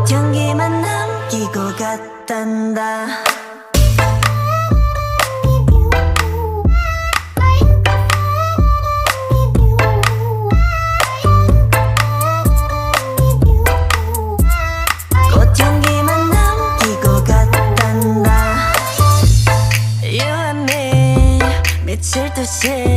꽃향기만 남기고 갔단다. 꽃향기만 남기고 갔단다. You and me 미칠 듯이